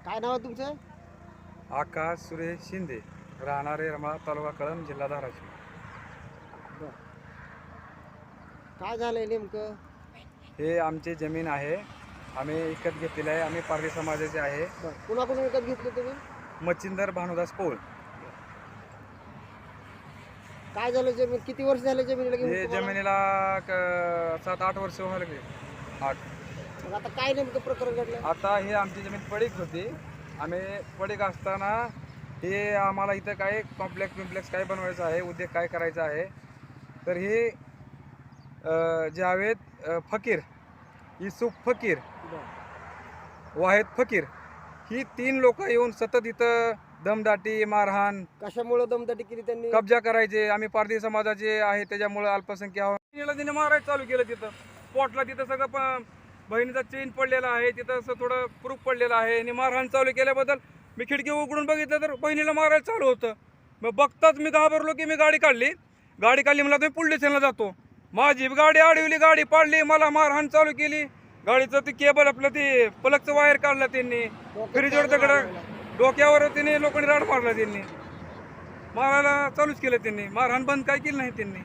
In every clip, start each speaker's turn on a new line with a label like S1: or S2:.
S1: काय नाव आहे तुमचं?
S2: आकाश सुरेश शिंदे, राहणारे रमा, तालुका कळंब, जिल्हा धाराशिव.
S1: बरं. काय झालंय नेमकं?
S2: हे आमची जमीन आहे, आम्ही विकत घेतलेली आहे. आम्ही पारधी समाजाचे आहे.
S1: बरं. कुणाकडून विकत घेतली तुम्ही?
S2: मच्छिंदर भानुदास पोळ.
S1: काय झालं जमीन? किती वर्ष झाले जमिनीला घेऊन
S2: हे
S1: तुम्हाला?
S2: जमिनीला 7-8 वर्ष व्हायला लागली. 8.
S1: मग आता काय नेमकं प्रकरण घडलं?
S2: आता हे आमची जमीन पडीक होती. आम्ही पडीक असताना हे आम्हाला इथं काय कॉम्प्लेक्स काय बनवायचं आहे, उद्योग काय करायचा आहे. तर हे जावेद फकीर, युसुफ फकीर,
S1: बरं.
S2: वाहेद फकीर ही 3 लोक येऊन सतत इथं दमदाटी, मारहाण,
S1: कशामुळे दमदाटी केली त्यांनी?
S2: कब्जा करायचे. आम्ही पारधी समाजाचे आहे त्याच्यामुळे अल्पसंख्याक तिने मारायला चालू केलं. तिथं पोटला तिथं सगळं बहिणीचा चेन पडलेला आहे, तिथं असं थोडं प्रूफ पडलेलं आहे. आणि मारहाण चालू केल्याबद्दल मी खिडकी उघडून बघितलं तर बहिणीला मारायला चालू होतं. मग बघताच मी घाबरलो की मी गाडी काढली मला तुम्ही पोलीस स्टेशनला जातो. माझी गाडी अडवली, गाडी पाडली, मला मारहाण चालू केली. गाडीचं ते केबल आपलं ते प्लगचं वायर काढलं त्यांनी, फ्रीजवर दगड डोक्यावर त्यांनी लोकांनी राड मारला. त्यांनी मारायला चालूच केलं. त्यांनी मारहाण बंद काय केली नाही त्यांनी.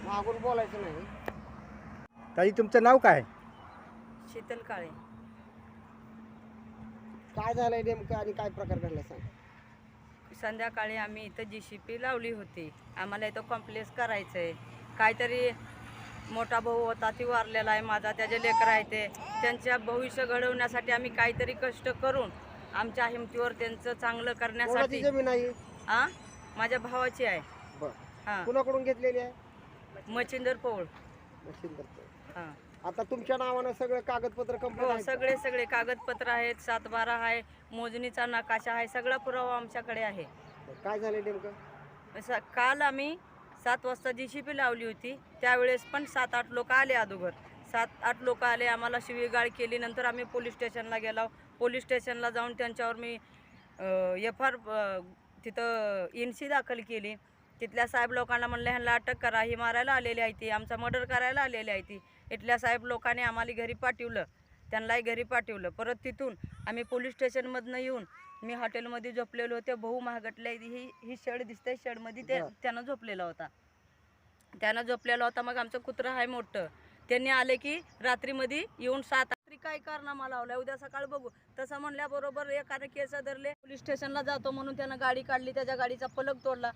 S1: मागून बोलायचं नाही.
S3: ताई तुमचं नाव काय?
S4: शीतल काळे.
S1: काय झालंय नेमकं आणि काय प्रकार घडला सांग.
S4: संध्याकाळी आम्ही इथं JCP लावली होती. आम्हाला इथं कॉम्प्लेक्स करायचं आहे. काहीतरी मोठा भाऊ होता ती वारलेला आहे माझा, त्याचे लेकर आहे ते. त्यांच्या भविष्य घडवण्यासाठी आम्ही काहीतरी कष्ट करून आमच्या हिमतीवर त्यांचं चांगलं
S1: कोणाची
S4: करण्यासाठी.
S1: जमीन आहे?
S4: माझ्या भावाची आहे.
S1: बरं.
S4: हां,
S1: कुणाकडून घेतलेली आहे?
S4: मच्छिंदर पोळ.
S1: मच्छिंद्र.
S4: हां,
S1: आता तुमच्या नावानं सगळं कागदपत्र कंप्लीट
S4: हो,
S1: आहे?
S4: सगळे कागदपत्र आहेत. 7/12 आहे, मोजणीचा नकाशा आहे, सगळा पुरावा आमच्याकडे आहे.
S1: काय झालंय नेमकं?
S4: काल आम्ही 7 वाजता JCP लावली होती. त्यावेळेस पण 7-8 लोक आले. अगोदर 7-8 लोक आले, आम्हाला शिवीगाळ केली. नंतर आम्ही पोलीस स्टेशनला गेलो. पोलीस स्टेशनला जाऊन त्यांच्यावर मी FR तिथं NC दाखल केली. तिथल्या साहेब लोकांना म्हणलं ह्यांना अटक करा, ही मारायला आलेली आहे, ती आमचा मर्डर करायला आलेली आहे. ती इथल्या साहेब लोकांनी आम्हाला घरी पाठवलं, त्यांनाही घरी पाठवलं. परत तिथून आम्ही पोलीस स्टेशनमधनं येऊन मी हॉटेलमध्ये झोपलेलो होते. भाऊ महागटल्या ही शेड दिसते, शेडमध्ये त्यानं झोपलेला होता. मग आमचं कुत्रं आहे मोठं, त्यांनी आले की रात्रीमध्ये येऊन 7 रात्री काय कारनामा लावला, उद्या सकाळ बघू. तसं म्हणल्याबरोबर एकाने केस धरले. पोलीस स्टेशनला जातो म्हणून त्यानं गाडी काढली, त्याच्या गाडीचा पलक तोडला.